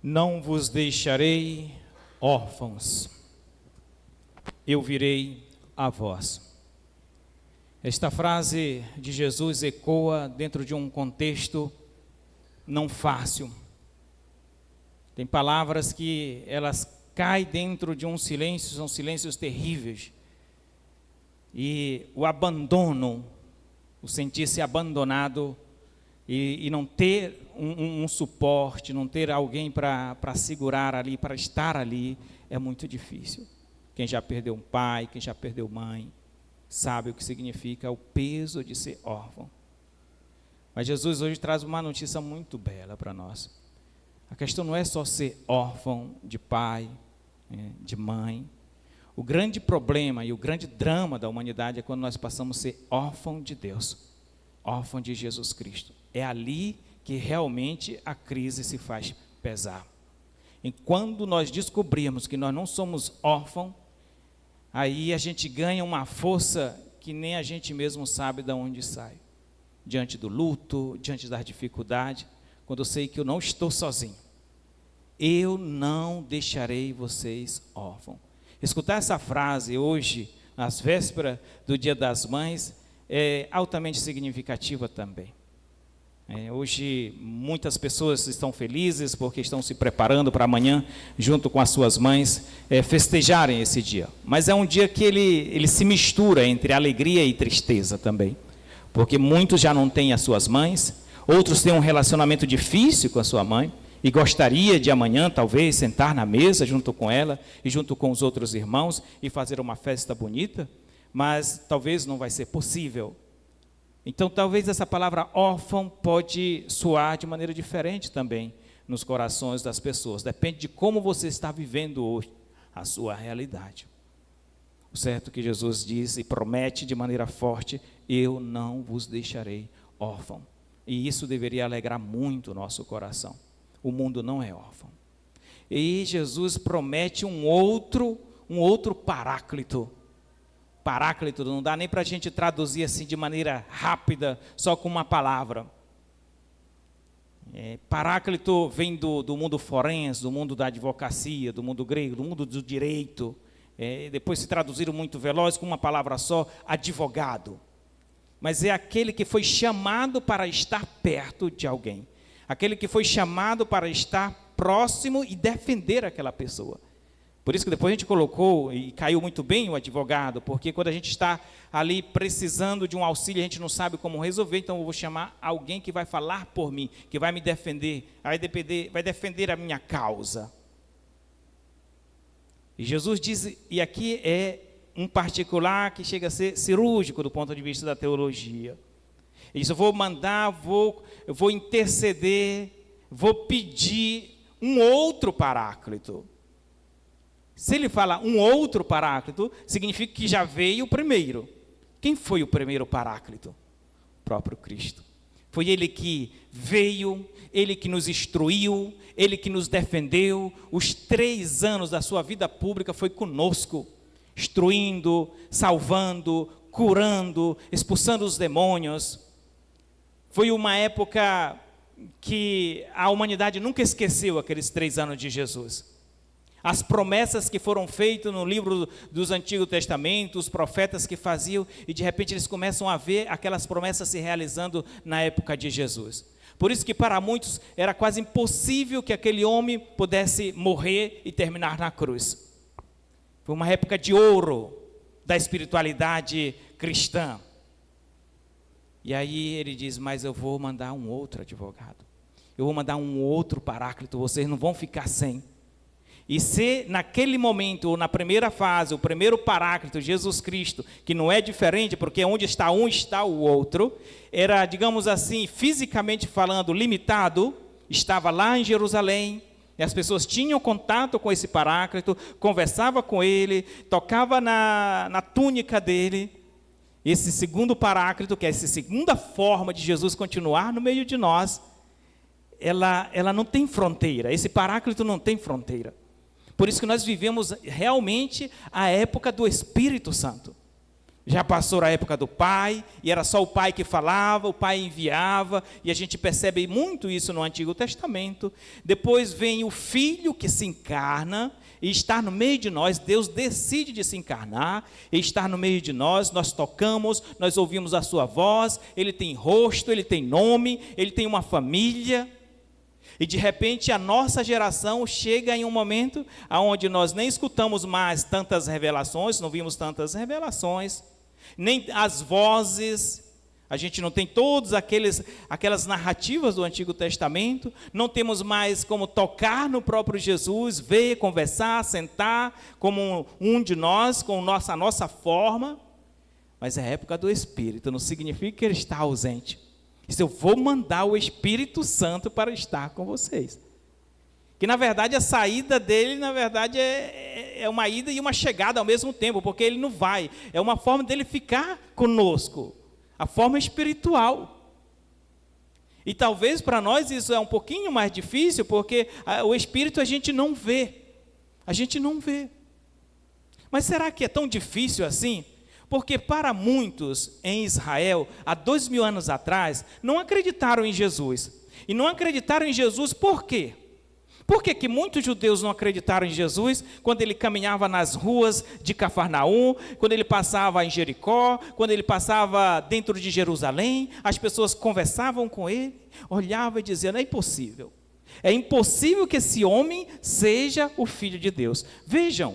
Não vos deixarei órfãos, eu virei a vós. Esta frase de Jesus ecoa dentro de um contexto não fácil. Tem palavras que elas caem dentro de um silêncio, são silêncios terríveis. E o abandono, o sentir-se abandonado e não ter um suporte, não ter alguém para segurar ali, para estar ali, é muito difícil. Quem já perdeu um pai, quem já perdeu mãe, sabe o que significa o peso de ser órfão. Mas Jesus hoje traz uma notícia muito bela para nós. A questão não é só ser órfão de pai, de mãe. O grande problema e o grande drama da humanidade é quando nós passamos a ser órfão de Deus, órfão de Jesus Cristo. É ali que realmente a crise se faz pesar. E quando nós descobrimos que nós não somos órfãos, aí a gente ganha uma força que nem a gente mesmo sabe de onde sai. Diante do luto, diante das dificuldades, quando eu sei que eu não estou sozinho. Eu não deixarei vocês órfãos. Escutar essa frase hoje, às vésperas do Dia das Mães, é altamente significativa também. Hoje muitas pessoas estão felizes porque estão se preparando para amanhã, junto com as suas mães, festejarem esse dia. Mas é um dia que ele se mistura entre alegria e tristeza também. Porque muitos já não têm as suas mães, outros têm um relacionamento difícil com a sua mãe, e gostaria de amanhã, talvez, sentar na mesa junto com ela e junto com os outros irmãos e fazer uma festa bonita, mas talvez não vai ser possível. Então, talvez essa palavra órfão pode soar de maneira diferente também nos corações das pessoas. Depende de como você está vivendo hoje a sua realidade. O certo é que Jesus diz e promete de maneira forte: eu não vos deixarei órfão. E isso deveria alegrar muito o nosso coração. O mundo não é órfão. E Jesus promete um outro paráclito. Paráclito não dá nem para a gente traduzir assim de maneira rápida, só com uma palavra. Paráclito vem do mundo forense, do mundo da advocacia, do mundo grego, do mundo do direito. Depois se traduziram muito veloz com uma palavra só, advogado. Mas é aquele que foi chamado para estar perto de alguém. Aquele que foi chamado para estar próximo e defender aquela pessoa. Por isso que depois a gente colocou, e caiu muito bem o advogado, porque quando a gente está ali precisando de um auxílio, a gente não sabe como resolver, então eu vou chamar alguém que vai falar por mim, que vai me defender, vai defender a minha causa. E Jesus diz, e aqui é um particular que chega a ser cirúrgico do ponto de vista da teologia. Ele diz, eu vou mandar, eu vou interceder, vou pedir um outro paráclito. Se ele fala um outro paráclito, significa que já veio o primeiro. Quem foi o primeiro paráclito? O próprio Cristo. Foi ele que veio, ele que nos instruiu, ele que nos defendeu. Os 3 anos da sua vida pública foi conosco, instruindo, salvando, curando, expulsando os demônios. Foi uma época que a humanidade nunca esqueceu aqueles 3 anos de Jesus. As promessas que foram feitas no livro dos Antigos Testamentos, os profetas que faziam, e de repente eles começam a ver aquelas promessas se realizando na época de Jesus. Por isso que para muitos era quase impossível que aquele homem pudesse morrer e terminar na cruz. Foi uma época de ouro da espiritualidade cristã. E aí ele diz, mas eu vou mandar um outro advogado. Eu vou mandar um outro paráclito, vocês não vão ficar sem. E se naquele momento, ou na primeira fase, o primeiro paráclito, Jesus Cristo, que não é diferente, porque onde está um, está o outro, era, digamos assim, fisicamente falando, limitado, estava lá em Jerusalém, e as pessoas tinham contato com esse paráclito, conversava com ele, tocava na túnica dele. Esse segundo paráclito, que é essa segunda forma de Jesus continuar no meio de nós, ela não tem fronteira, esse paráclito não tem fronteira. Por isso que nós vivemos realmente a época do Espírito Santo. Já passou a época do pai, e era só o pai que falava, o pai enviava, e a gente percebe muito isso no Antigo Testamento. Depois vem o Filho que se encarna, e está no meio de nós. Deus decide de se encarnar, e estar no meio de nós. Nós tocamos, nós ouvimos a sua voz, ele tem rosto, ele tem nome, ele tem uma família. E de repente a nossa geração chega em um momento onde nós nem escutamos mais tantas revelações, não vimos tantas revelações, nem as vozes, a gente não tem todas aquelas narrativas do Antigo Testamento, não temos mais como tocar no próprio Jesus, ver, conversar, sentar como um de nós, com a nossa forma, mas é a época do Espírito, não significa que ele está ausente. Eu vou mandar o Espírito Santo para estar com vocês. Que na verdade a saída dele, na verdade, é uma ida e uma chegada ao mesmo tempo, porque ele não vai. É uma forma dele ficar conosco, a forma espiritual. E talvez para nós isso é um pouquinho mais difícil, porque o Espírito a gente não vê. A gente não vê. Mas será que é tão difícil assim? Porque para muitos em Israel, há 2000 anos atrás, não acreditaram em Jesus. E não acreditaram em Jesus por quê? Por que muitos judeus não acreditaram em Jesus quando ele caminhava nas ruas de Cafarnaum, quando ele passava em Jericó, quando ele passava dentro de Jerusalém, as pessoas conversavam com ele, olhavam e diziam, é impossível. É impossível que esse homem seja o Filho de Deus. Vejam,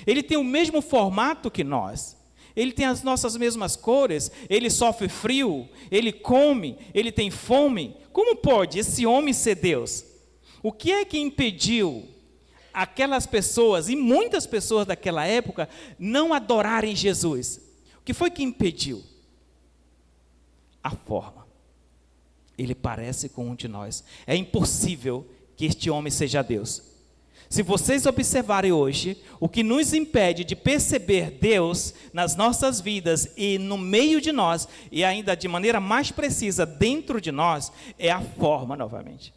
ele tem o mesmo formato que nós. Ele tem as nossas mesmas cores, ele sofre frio, ele come, ele tem fome. Como pode esse homem ser Deus? O que é que impediu aquelas pessoas, e muitas pessoas daquela época, não adorarem Jesus? O que foi que impediu? A forma. Ele parece com um de nós. É impossível que este homem seja Deus. Se vocês observarem hoje, o que nos impede de perceber Deus nas nossas vidas e no meio de nós, e ainda de maneira mais precisa dentro de nós, é a forma novamente.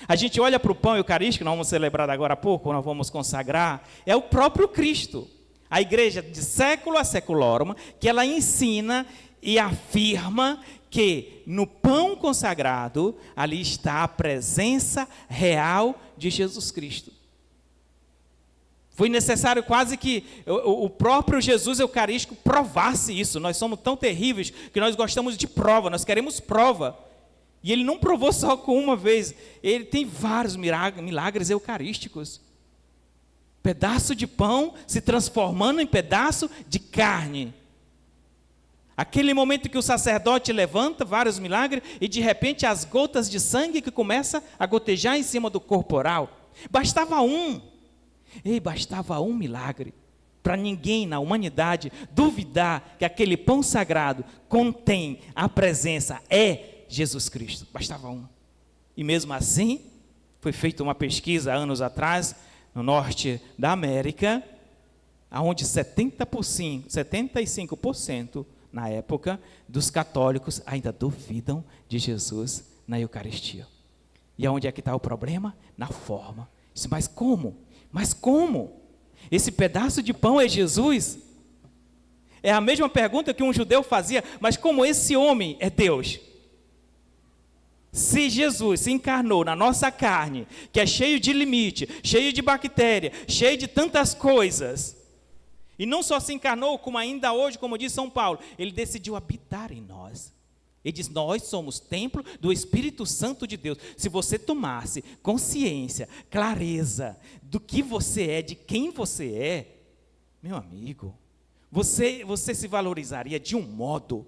A gente olha para o pão eucarístico, nós vamos celebrar agora há pouco, nós vamos consagrar, é o próprio Cristo. A igreja de século a seculorum, que ela ensina e afirma que no pão consagrado, ali está a presença real de Jesus Cristo. Foi necessário quase que o próprio Jesus eucarístico provasse isso. Nós somos tão terríveis que nós gostamos de prova, nós queremos prova. E ele não provou só com uma vez, ele tem vários milagres eucarísticos. Pedaço de pão se transformando em pedaço de carne. Aquele momento que o sacerdote levanta, vários milagres, e de repente as gotas de sangue que começam a gotejar em cima do corporal. Bastava um milagre para ninguém na humanidade duvidar que aquele pão sagrado contém a presença, é Jesus Cristo. Bastava um. E mesmo assim, foi feita uma pesquisa anos atrás, no norte da América, onde 75% na época dos católicos ainda duvidam de Jesus na Eucaristia. E aonde é que está o problema? Na forma. Mas como? Mas como? Esse pedaço de pão é Jesus? É a mesma pergunta que um judeu fazia, mas como esse homem é Deus? Se Jesus se encarnou na nossa carne, que é cheio de limite, cheio de bactéria, cheio de tantas coisas, e não só se encarnou, como ainda hoje, como diz São Paulo, ele decidiu habitar em nós. Ele diz, nós somos templo do Espírito Santo de Deus. Se você tomasse consciência, clareza do que você é, de quem você é, meu amigo, você se valorizaria de um modo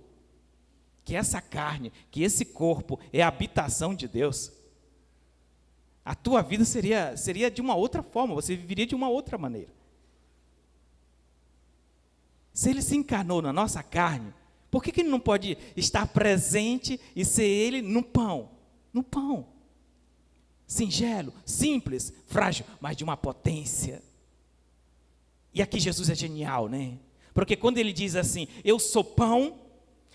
que essa carne, que esse corpo é a habitação de Deus. A tua vida seria de uma outra forma, você viveria de uma outra maneira. Se ele se encarnou na nossa carne, por que ele não pode estar presente e ser ele no pão? No pão. Singelo, simples, frágil, mas de uma potência. E aqui Jesus é genial, né? Porque quando ele diz assim, eu sou pão,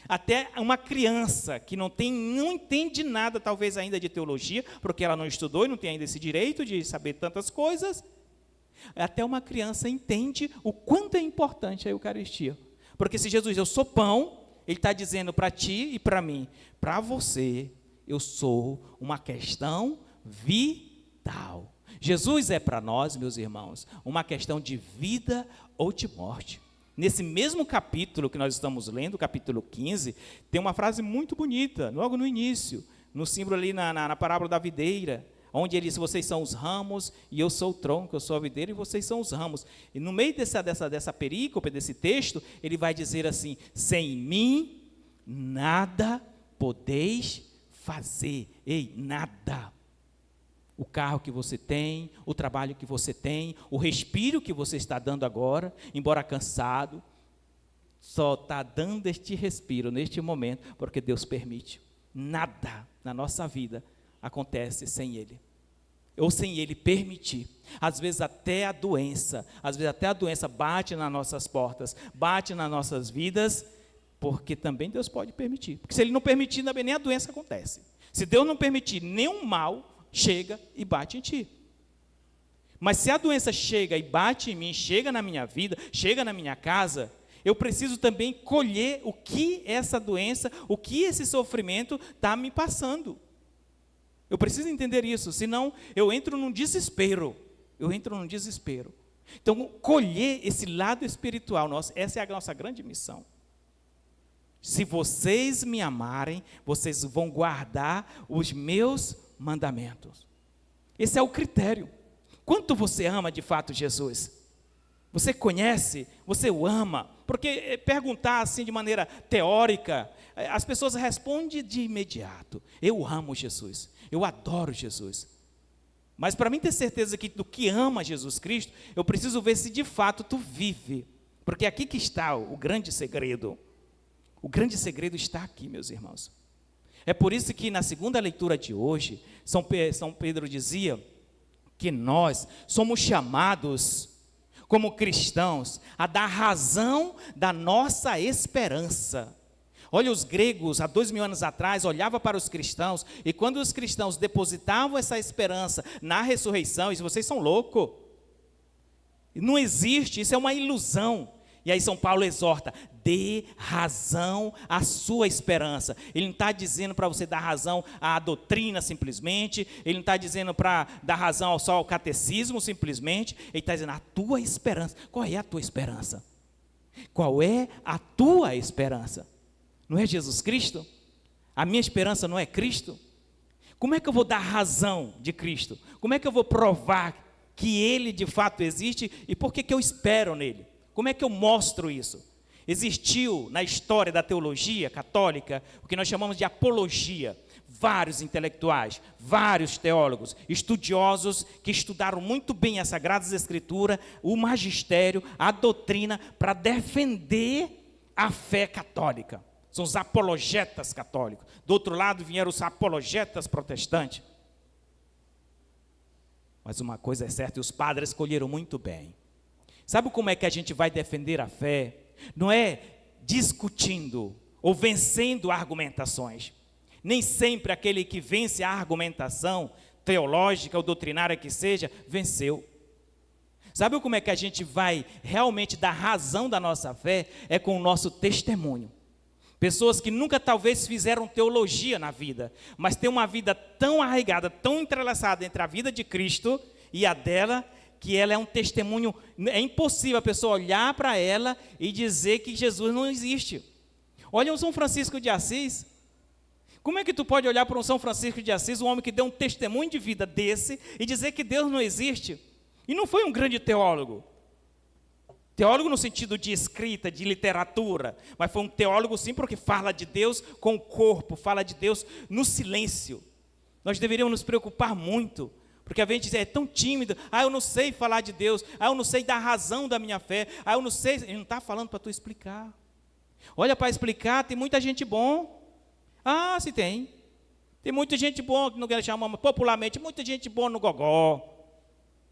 até uma criança que não entende nada, talvez ainda de teologia, porque ela não estudou e não tem ainda esse direito de saber tantas coisas, até uma criança entende o quanto é importante a Eucaristia. Porque se Jesus, eu sou pão, Ele está dizendo para ti e para mim, para você, eu sou uma questão vital. Jesus é para nós, meus irmãos, uma questão de vida ou de morte. Nesse mesmo capítulo que nós estamos lendo, capítulo 15, tem uma frase muito bonita, logo no início, no símbolo ali na parábola da videira, onde ele diz, vocês são os ramos e eu sou o tronco, eu sou a videira e vocês são os ramos. E no meio dessa perícope, desse texto, ele vai dizer assim, sem mim nada podeis fazer. Ei, nada. O carro que você tem, o trabalho que você tem, o respiro que você está dando agora, embora cansado, só está dando este respiro neste momento, porque Deus permite. Nada na nossa vida acontece sem Ele, ou sem Ele permitir. Às vezes até a doença bate nas nossas portas, bate nas nossas vidas, porque também Deus pode permitir. Porque se Ele não permitir, também nem a doença acontece. Se Deus não permitir, nenhum mal chega e bate em ti. Mas se a doença chega e bate em mim, chega na minha vida, chega na minha casa, eu preciso também colher o que essa doença, o que esse sofrimento está me passando. Eu preciso entender isso, senão eu entro num desespero. Então, colher esse lado espiritual nosso, essa é a nossa grande missão. Se vocês me amarem, vocês vão guardar os meus mandamentos. Esse é o critério. Quanto você ama de fato Jesus? Você conhece? Você o ama? Porque perguntar assim de maneira teórica, as pessoas respondem de imediato. Eu amo Jesus, eu adoro Jesus. Mas para mim ter certeza do que ama Jesus Cristo, eu preciso ver se de fato tu vive. Porque aqui que está o grande segredo. O grande segredo está aqui, meus irmãos. É por isso que na segunda leitura de hoje, São Pedro dizia que nós somos chamados, como cristãos, a dar razão da nossa esperança. Olha, os gregos, há 2000 anos atrás, olhavam para os cristãos, e quando os cristãos depositavam essa esperança na ressurreição, isso vocês são loucos. Não existe, isso é uma ilusão. E aí São Paulo exorta, dê razão à sua esperança. Ele não está dizendo para você dar razão à doutrina simplesmente, ele não está dizendo para dar razão só ao catecismo simplesmente, ele está dizendo a tua esperança. Qual é a tua esperança? Qual é a tua esperança? Não é Jesus Cristo? A minha esperança não é Cristo? Como é que eu vou dar razão de Cristo? Como é que eu vou provar que Ele de fato existe e por que eu espero nele? Como é que eu mostro isso? Existiu na história da teologia católica o que nós chamamos de apologia. Vários intelectuais, vários teólogos, estudiosos que estudaram muito bem as Sagradas Escrituras, o magistério, a doutrina, para defender a fé católica. São os apologetas católicos. Do outro lado vieram os apologetas protestantes. Mas uma coisa é certa, e os padres escolheram muito bem. Sabe como é que a gente vai defender a fé? Não é discutindo ou vencendo argumentações. Nem sempre aquele que vence a argumentação teológica ou doutrinária que seja, venceu. Sabe como é que a gente vai realmente dar razão da nossa fé? É com o nosso testemunho. Pessoas que nunca talvez fizeram teologia na vida, mas têm uma vida tão arraigada, tão entrelaçada entre a vida de Cristo e a dela, que ela é um testemunho. É impossível a pessoa olhar para ela e dizer que Jesus não existe. Olha o São Francisco de Assis. Como é que tu pode olhar para um São Francisco de Assis, um homem que deu um testemunho de vida desse, e dizer que Deus não existe? E não foi um grande teólogo. Teólogo no sentido de escrita, de literatura, mas foi um teólogo sim, porque fala de Deus com o corpo, fala de Deus no silêncio. Nós deveríamos nos preocupar muito, porque a gente é tão tímido, eu não sei falar de Deus, eu não sei dar razão da minha fé, eu não sei, ele não está falando para tu explicar. Olha, para explicar, tem muita gente bom. Se tem. Tem muita gente boa, que não quer chamar popularmente, muita gente boa no gogó.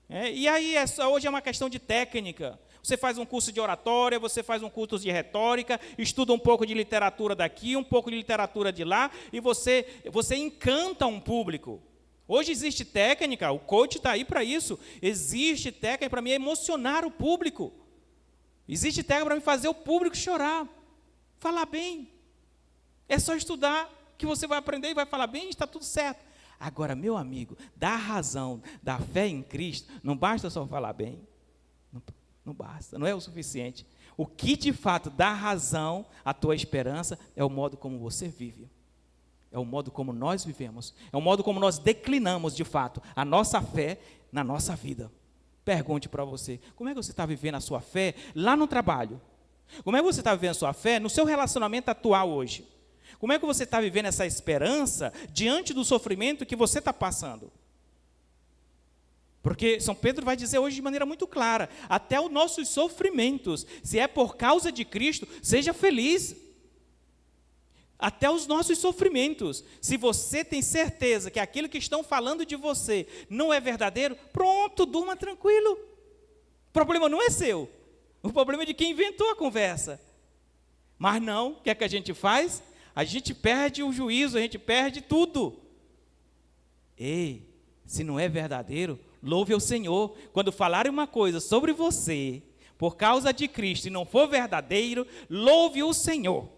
E aí, hoje é uma questão de técnica. Você faz um curso de oratória, você faz um curso de retórica, estuda um pouco de literatura daqui, um pouco de literatura de lá, e você encanta um público. Hoje existe técnica, o coach está aí para isso. Existe técnica para me emocionar o público. Existe técnica para me fazer o público chorar, falar bem. É só estudar que você vai aprender e vai falar bem e está tudo certo. Agora, meu amigo, da razão, da fé em Cristo, não basta só falar bem. Não basta, não é o suficiente. O que de fato dá razão à tua esperança é o modo como você vive. É o modo como nós vivemos. É o modo como nós declinamos de fato a nossa fé na nossa vida. Pergunte para você, como é que você está vivendo a sua fé lá no trabalho? Como é que você está vivendo a sua fé no seu relacionamento atual hoje? Como é que você está vivendo essa esperança diante do sofrimento que você está passando? Porque São Pedro vai dizer hoje de maneira muito clara, até os nossos sofrimentos, se é por causa de Cristo, seja feliz. Até os nossos sofrimentos, se você tem certeza que aquilo que estão falando de você não é verdadeiro, pronto, durma tranquilo. O problema não é seu, o problema é de quem inventou a conversa. Mas não, o que é que a gente faz? A gente perde o juízo, a gente perde tudo. Ei, se não é verdadeiro, louve ao Senhor. Quando falarem uma coisa sobre você, por causa de Cristo, e não for verdadeiro, louve o Senhor.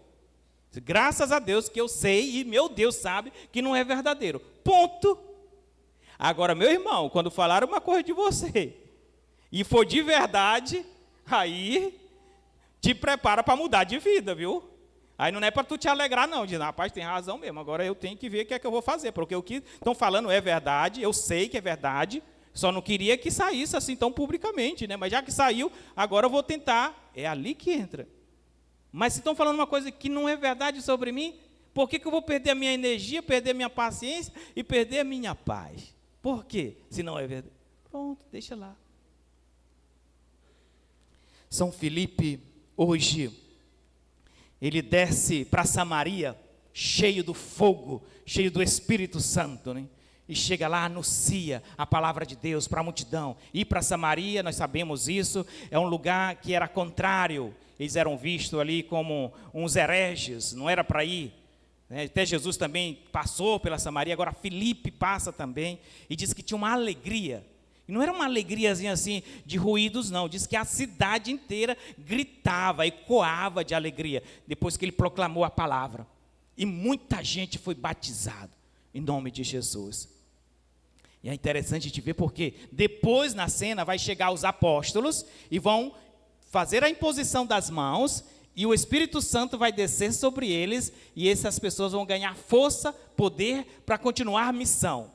Graças a Deus que eu sei, e meu Deus sabe, que não é verdadeiro. Ponto. Agora, meu irmão, quando falar uma coisa de você, e for de verdade, aí te prepara para mudar de vida, viu? Aí não é para tu te alegrar não, diz, rapaz, tem razão mesmo, agora eu tenho que ver o que é que eu vou fazer, porque o que estão falando é verdade, eu sei que é verdade, só não queria que saísse assim tão publicamente, né? Mas já que saiu, agora eu vou tentar. É ali que entra. Mas se estão falando uma coisa que não é verdade sobre mim, por que eu vou perder a minha energia, perder a minha paciência e perder a minha paz? Por quê? Se não é verdade. Pronto, deixa lá. São Filipe, hoje, ele desce para Samaria, cheio do fogo, cheio do Espírito Santo, né? E chega lá, anuncia a palavra de Deus para a multidão. Ir para Samaria, nós sabemos isso, é um lugar que era contrário. Eles eram vistos ali como uns hereges, não era para ir. Né? Até Jesus também passou pela Samaria, agora Filipe passa também, e diz que tinha uma alegria. E não era uma alegriazinha assim de ruídos, não. Diz que a cidade inteira gritava, ecoava de alegria, depois que ele proclamou a palavra. E muita gente foi batizada em nome de Jesus. E é interessante de ver porque depois na cena vai chegar os apóstolos e vão fazer a imposição das mãos e o Espírito Santo vai descer sobre eles e essas pessoas vão ganhar força, poder para continuar a missão.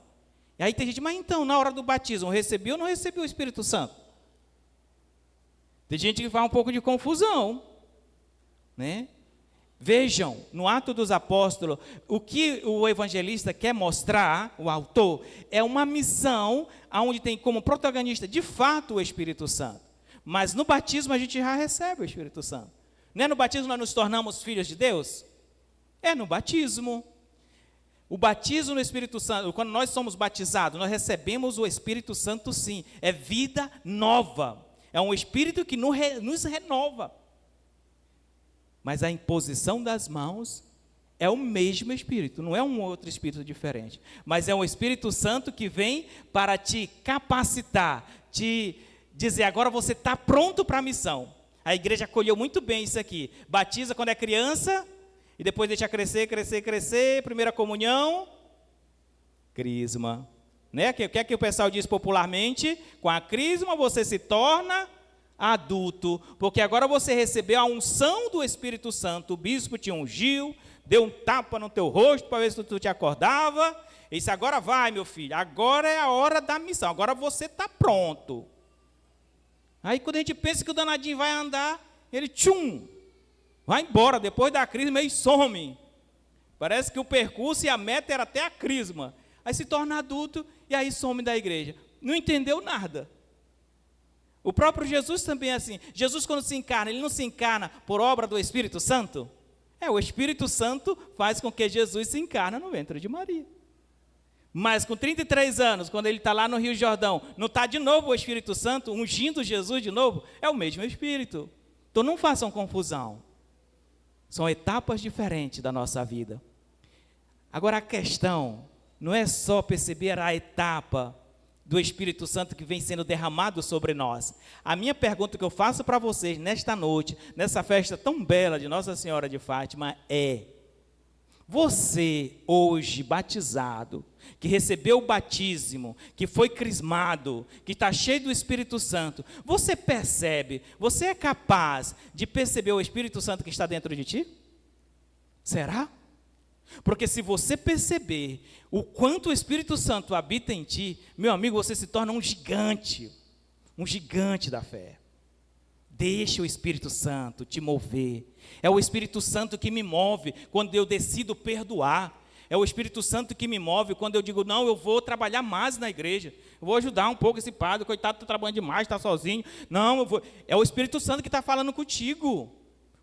E aí tem gente, mas então, na hora do batismo, recebeu ou não recebeu o Espírito Santo? Tem gente que faz um pouco de confusão, né? Vejam, no Atos dos Apóstolos, o que o evangelista quer mostrar, o autor, é uma missão onde tem como protagonista, de fato, o Espírito Santo. Mas no batismo a gente já recebe o Espírito Santo. Não é no batismo nós nos tornamos filhos de Deus? É no batismo. O batismo no Espírito Santo, quando nós somos batizados, nós recebemos o Espírito Santo sim. É vida nova. É um Espírito que nos renova. Mas a imposição das mãos é o mesmo Espírito, não é um outro Espírito diferente. Mas é um Espírito Santo que vem para te capacitar, te dizer, agora você está pronto para a missão. A igreja acolheu muito bem isso aqui. Batiza quando é criança, e depois deixa crescer, primeira comunhão, crisma. Né? O que é que o pessoal diz popularmente? Com a crisma você se torna adulto, porque agora você recebeu a unção do Espírito Santo, o bispo te ungiu, deu um tapa no teu rosto para ver se tu te acordava, e disse, agora vai meu filho, agora é a hora da missão, agora você está pronto. Aí quando a gente pensa que o danadinho vai andar, ele vai embora, depois da crisma ele some, parece que o percurso e a meta era até a crisma, aí se torna adulto e aí some da igreja, não entendeu nada. O próprio Jesus também é assim. Jesus, quando se encarna, ele não se encarna por obra do Espírito Santo? O Espírito Santo faz com que Jesus se encarna no ventre de Maria. Mas com 33 anos, quando ele está lá no Rio Jordão, não está de novo o Espírito Santo ungindo Jesus de novo? É o mesmo Espírito. Então não façam confusão. São etapas diferentes da nossa vida. Agora a questão não é só perceber a etapa do Espírito Santo que vem sendo derramado sobre nós. A minha pergunta que eu faço para vocês nesta noite, nessa festa tão bela de Nossa Senhora de Fátima é: você hoje batizado, que recebeu o batismo, que foi crismado, que está cheio do Espírito Santo, você percebe, você é capaz de perceber o Espírito Santo que está dentro de ti? Será? Porque se você perceber o quanto o Espírito Santo habita em ti, meu amigo, você se torna um gigante da fé. Deixa o Espírito Santo te mover. É o Espírito Santo que me move quando eu decido perdoar. É o Espírito Santo que me move quando eu digo: não, eu vou trabalhar mais na igreja, eu vou ajudar um pouco esse padre, coitado, está trabalhando demais, está sozinho. Não, eu vou. É o Espírito Santo que está falando contigo.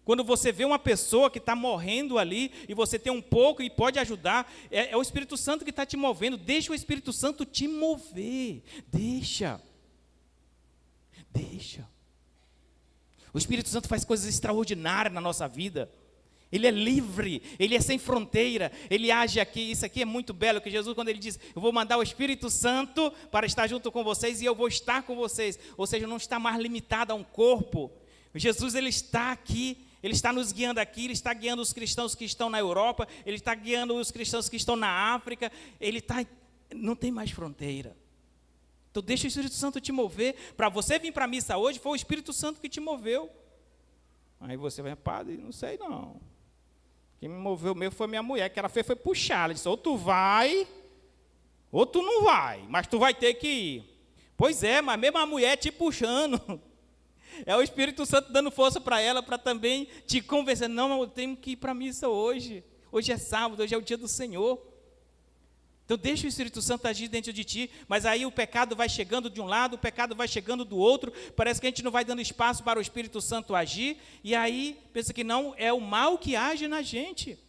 Quando você vê uma pessoa que está morrendo ali, e você tem um pouco e pode ajudar, é o Espírito Santo que está te movendo. Deixa o Espírito Santo te mover. Deixa. O Espírito Santo faz coisas extraordinárias na nossa vida. Ele é livre, ele é sem fronteira, ele age aqui. Isso aqui é muito belo, que Jesus, quando ele diz: eu vou mandar o Espírito Santo para estar junto com vocês e eu vou estar com vocês. Ou seja, não está mais limitado a um corpo. Jesus, ele está aqui. Ele está nos guiando aqui, ele está guiando os cristãos que estão na Europa, ele está guiando os cristãos que estão na África, não tem mais fronteira. Então deixa o Espírito Santo te mover. Para você vir para a missa hoje, foi o Espírito Santo que te moveu. Aí você vai: padre, não sei não. Quem me moveu mesmo foi minha mulher, que ela foi puxar. Ela disse: ou tu vai, ou tu não vai, mas tu vai ter que ir. Pois é, mas mesmo a mulher te puxando. É o Espírito Santo dando força para ela, para também te convencer. Não, eu tenho que ir para a missa hoje. Hoje é sábado, hoje é o dia do Senhor. Então deixa o Espírito Santo agir dentro de ti. Mas aí o pecado vai chegando de um lado, o pecado vai chegando do outro. Parece que a gente não vai dando espaço para o Espírito Santo agir. E aí pensa que não, é o mal que age na gente.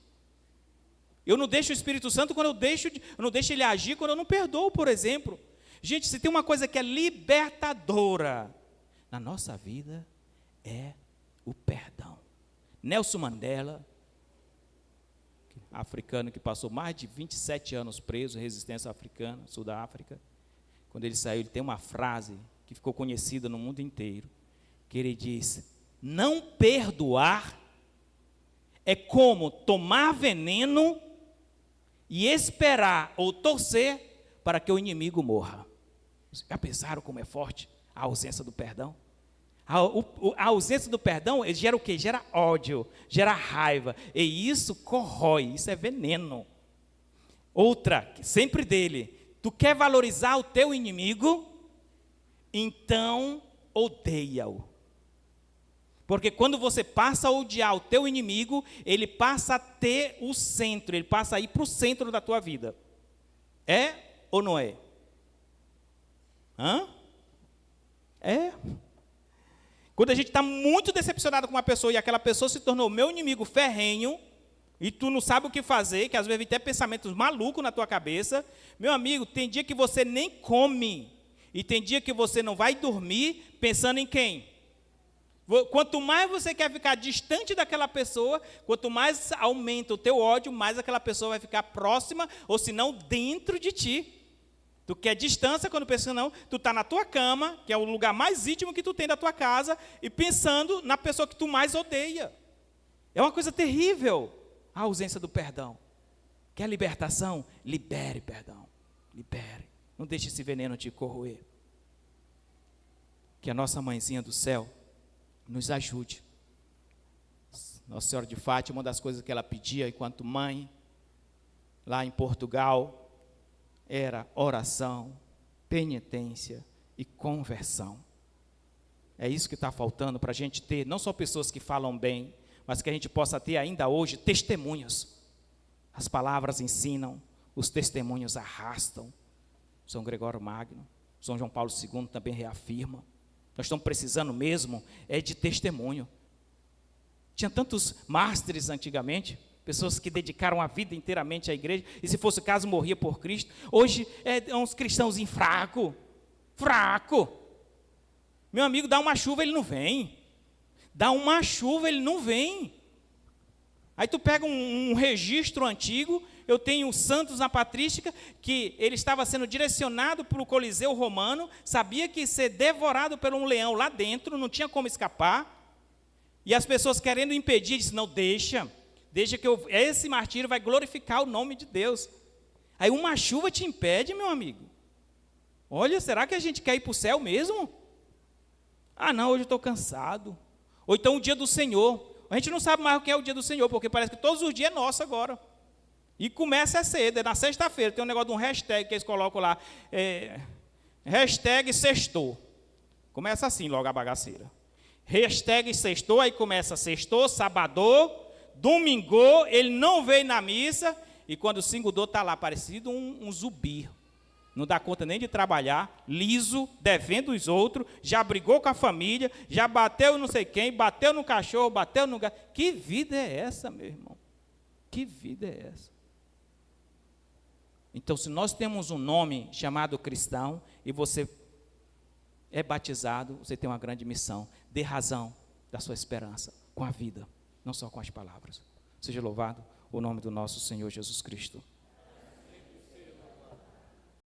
Eu não deixo o Espírito Santo quando eu não deixo ele agir quando eu não perdoo, por exemplo. Gente, se tem uma coisa que é libertadora na nossa vida, é o perdão. Nelson Mandela, africano que passou mais de 27 anos preso, resistência africana, sul da África, quando ele saiu, ele tem uma frase que ficou conhecida no mundo inteiro, que ele disse: não perdoar é como tomar veneno e esperar ou torcer para que o inimigo morra. Já pensaram como é forte a ausência do perdão? A ausência do perdão gera o quê? Gera ódio, gera raiva. E isso corrói, isso é veneno. Outra, sempre dele: tu quer valorizar o teu inimigo? Então odeia-o. Porque quando você passa a odiar o teu inimigo, ele passa a ter o centro, ele passa a ir para o centro da tua vida. É ou não é? É. Quando a gente está muito decepcionado com uma pessoa e aquela pessoa se tornou meu inimigo ferrenho, e tu não sabe o que fazer, que às vezes vem até pensamentos malucos na tua cabeça, meu amigo, tem dia que você nem come, e tem dia que você não vai dormir pensando em quem? Quanto mais você quer ficar distante daquela pessoa, quanto mais aumenta o teu ódio, mais aquela pessoa vai ficar próxima, ou se não dentro de ti. Tu quer distância quando pensa, não, tu está na tua cama, que é o lugar mais íntimo que tu tem da tua casa, e pensando na pessoa que tu mais odeia. É uma coisa terrível a ausência do perdão. Quer libertação? Libere perdão. Libere. Não deixe esse veneno te corroer. Que a nossa mãezinha do céu nos ajude. Nossa Senhora de Fátima, uma das coisas que ela pedia enquanto mãe, lá em Portugal, era oração, penitência e conversão. É isso que está faltando para a gente ter, não só pessoas que falam bem, mas que a gente possa ter ainda hoje testemunhos. As palavras ensinam, os testemunhos arrastam. São Gregório Magno, São João Paulo II também reafirma. Nós estamos precisando mesmo de testemunho. Tinha tantos mártires antigamente, pessoas que dedicaram a vida inteiramente à igreja, e se fosse o caso, morria por Cristo. Hoje é uns cristãozinhos fraco. Meu amigo, dá uma chuva, ele não vem. Dá uma chuva, ele não vem. Aí tu pega um registro antigo, eu tenho santos na patrística, que ele estava sendo direcionado para o Coliseu Romano, sabia que ia ser devorado por um leão lá dentro, não tinha como escapar, e as pessoas querendo impedir, disse, não, deixa que esse martírio vai glorificar o nome de Deus. Aí uma chuva te impede, meu amigo. Olha, será que a gente quer ir para o céu mesmo? Ah, não, hoje eu estou cansado. Ou então o dia do Senhor. A gente não sabe mais o que é o dia do Senhor, porque parece que todos os dias é nosso agora. E começa cedo, é na sexta-feira. Tem um negócio de um hashtag que eles colocam lá. Hashtag sextou. Começa assim logo a bagaceira. Hashtag sextou, aí começa sextou, sabadô, domingo, ele não veio na missa, e quando o singudô está lá, parecido um zumbi. Não dá conta nem de trabalhar, liso, devendo os outros, já brigou com a família, já bateu não sei quem, bateu no cachorro, bateu no gato. Que vida é essa, meu irmão? Que vida é essa? Então, se nós temos um nome chamado cristão, e você é batizado, você tem uma grande missão. Dê razão da sua esperança com a vida, não só com as palavras. Seja louvado o nome do nosso Senhor Jesus Cristo.